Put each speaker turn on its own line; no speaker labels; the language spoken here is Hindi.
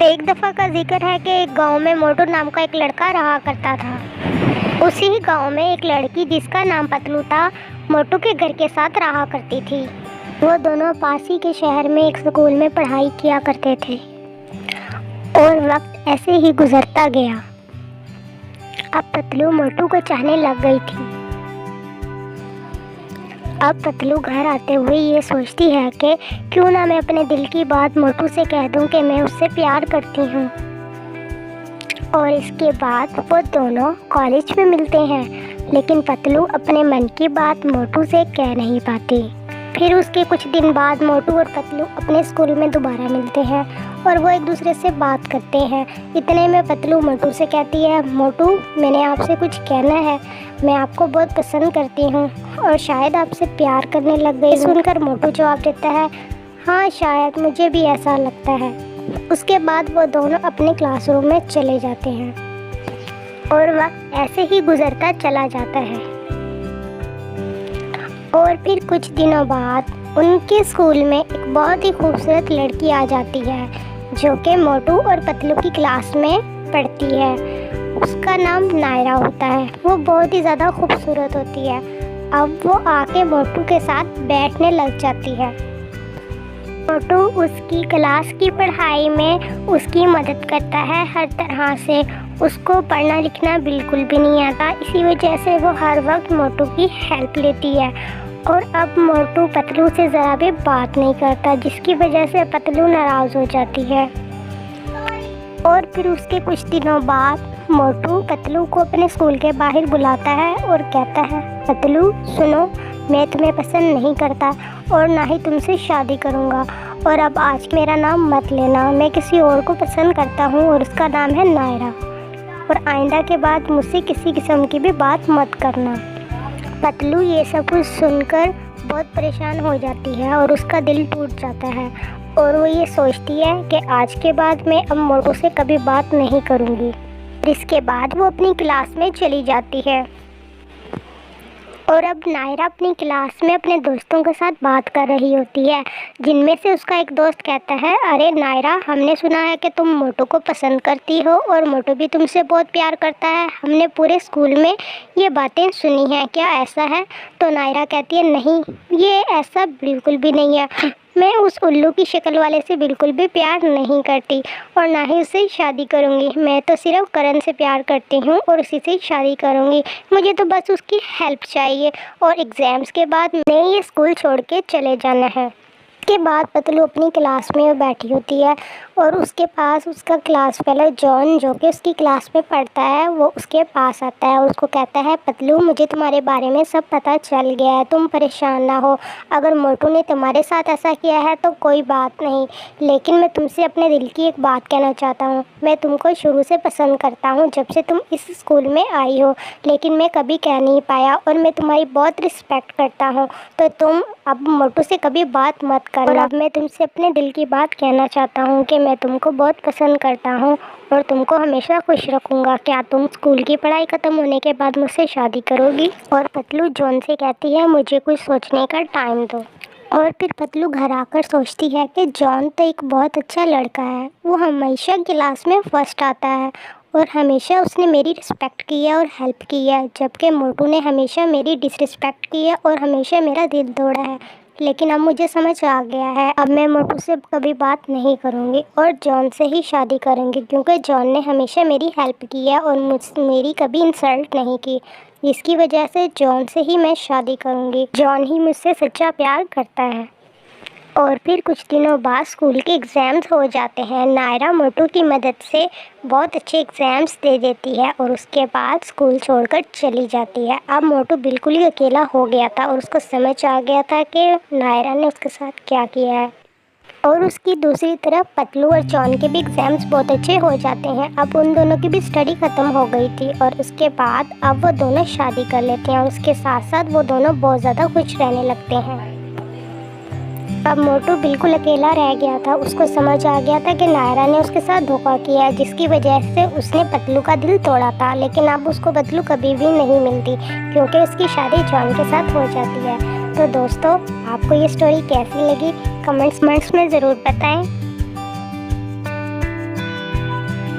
एक दफ़ा का जिक्र है कि एक गांव में मोटू नाम का एक लड़का रहा करता था। उसी ही गांव में एक लड़की जिसका नाम पतलू था, मोटू के घर के साथ रहा करती थी। वो दोनों पास ही के शहर में एक स्कूल में पढ़ाई किया करते थे और वक्त ऐसे ही गुजरता गया। अब पतलू मोटू को चाहने लग गई थी। अब पतलू घर आते हुए ये सोचती है कि क्यों ना मैं अपने दिल की बात मोटू से कह दूं कि मैं उससे प्यार करती हूँ। और इसके बाद वो दोनों कॉलेज में मिलते हैं, लेकिन पतलू अपने मन की बात मोटू से कह नहीं पाती। फिर उसके कुछ दिन बाद मोटू और पतलू अपने स्कूल में दोबारा मिलते हैं और वो एक दूसरे से बात करते हैं। इतने में पतलू मोटू से कहती है, मोटू मैंने आपसे कुछ कहना है, मैं आपको बहुत पसंद करती हूँ और शायद आपसे प्यार करने लग गई। सुनकर मोटू जवाब देता है, हाँ शायद मुझे भी ऐसा लगता है। उसके बाद वो दोनों अपने क्लासरूम में चले जाते हैं और वक्त ऐसे ही गुजरता चला जाता है। और फिर कुछ दिनों बाद उनके स्कूल में एक बहुत ही खूबसूरत लड़की आ जाती है जो कि मोटू और पतलू की क्लास में पढ़ती है। उसका नाम नायरा होता है। वो बहुत ही ज़्यादा खूबसूरत होती है। अब वो आके मोटू के साथ बैठने लग जाती है। मोटू उसकी क्लास की पढ़ाई में उसकी मदद करता है हर तरह से। उसको पढ़ना लिखना बिल्कुल भी नहीं आता, इसी वजह से वो हर वक्त मोटू की हेल्प लेती है। और अब मोटू पतलू से ज़रा भी बात नहीं करता, जिसकी वजह से पतलू नाराज़ हो जाती है। और फिर उसके कुछ दिनों बाद मोटू पतलू को अपने स्कूल के बाहर बुलाता है और कहता है, पतलू सुनो, मैं तुम्हें पसंद नहीं करता और ना ही तुमसे शादी करूँगा। और अब आज मेरा नाम मत लेना, मैं किसी और को पसंद करता हूँ और उसका नाम है नायरा। और आइंदा के बाद मुझसे किसी किस्म की भी बात मत करना। पतलू ये सब कुछ सुनकर बहुत परेशान हो जाती है और उसका दिल टूट जाता है और वो ये सोचती है कि आज के बाद मैं अब मोटू से कभी बात नहीं करूँगी। इसके बाद वो अपनी क्लास में चली जाती है और अब नायरा अपनी क्लास में अपने दोस्तों के साथ बात कर रही होती है, जिनमें से उसका एक दोस्त कहता है, अरे नायरा, हमने सुना है कि तुम मोटू को पसंद करती हो और मोटू भी तुमसे बहुत प्यार करता है। हमने पूरे स्कूल में ये बातें सुनी हैं, क्या ऐसा है? तो नायरा कहती है, नहीं, ये ऐसा बिल्कुल भी नहीं है। मैं उस उल्लू की शक्ल वाले से बिल्कुल भी प्यार नहीं करती और ना ही उससे शादी करूँगी। मैं तो सिर्फ करण से प्यार करती हूँ और उसी से शादी करूँगी। मुझे तो बस उसकी हेल्प चाहिए और एग्ज़ाम्स के बाद मैं ये स्कूल छोड़ के चले जाना है। के बाद पतलू अपनी क्लास में बैठी होती है और उसके पास उसका क्लास फेलो जॉन, जो कि उसकी क्लास में पढ़ता है, वो उसके पास आता है और उसको कहता है, पतलू मुझे तुम्हारे बारे में सब पता चल गया है, तुम परेशान ना हो। अगर मोटू ने तुम्हारे साथ ऐसा किया है तो कोई बात नहीं, लेकिन मैं तुमसे अपने दिल की एक बात कहना चाहता हूँ। मैं तुमको शुरू से पसंद करता हूँ, जब से तुम इस स्कूल में आई हो, लेकिन मैं कभी कह नहीं पाया और मैं तुम्हारी बहुत रिस्पेक्ट करता हूँ। तो तुम अब मोटू से कभी बात मत करना। और अब मैं तुमसे अपने दिल की बात कहना चाहता हूँ कि मैं तुमको बहुत पसंद करता हूँ और तुमको हमेशा खुश रखूँगा। क्या तुम स्कूल की पढ़ाई ख़त्म होने के बाद मुझसे शादी करोगी? और पतलू जॉन से कहती है, मुझे कुछ सोचने का टाइम दो। और फिर पतलू घर आकर सोचती है कि जॉन तो एक बहुत अच्छा लड़का है। वो हमेशा क्लास में फर्स्ट आता है और हमेशा उसने मेरी रिस्पेक्ट की है और हेल्प की है, जबकि मोटू ने हमेशा मेरी डिसरिस्पेक्ट की है और हमेशा मेरा दिल तोड़ा है। लेकिन अब मुझे समझ आ गया है, अब मैं मोटू से कभी बात नहीं करूँगी और जॉन से ही शादी करूँगी, क्योंकि जॉन ने हमेशा मेरी हेल्प की है और मेरी कभी इंसल्ट नहीं की। इसकी वजह से जॉन से ही मैं शादी करूँगी। जॉन ही मुझसे सच्चा प्यार करता है। और फिर कुछ दिनों बाद स्कूल के एग्ज़ाम्स हो जाते हैं। नायरा मोटू की मदद से बहुत अच्छे एग्ज़ाम्स दे देती है और उसके बाद स्कूल छोड़कर चली जाती है। अब मोटू बिल्कुल ही अकेला हो गया था और उसको समझ आ गया था कि नायरा ने उसके साथ क्या किया है। और उसकी दूसरी तरफ पतलू और जॉन के भी एग्ज़ाम्स बहुत अच्छे हो जाते हैं। अब उन दोनों की भी स्टडी ख़त्म हो गई थी और उसके बाद अब वो दोनों शादी कर लेते हैं और उसके साथ साथ वो दोनों बहुत ज़्यादा खुश रहने लगते हैं। अब मोटू बिल्कुल अकेला रह गया था। उसको समझ आ गया था कि नायरा ने उसके साथ धोखा किया है, जिसकी वजह से उसने पतलू का दिल तोड़ा था। लेकिन अब उसको पतलू कभी भी नहीं मिलती, क्योंकि उसकी शादी जॉन के साथ हो जाती है। तो दोस्तों, आपको ये स्टोरी कैसी लगी कमेंट्स में ज़रूर बताएं।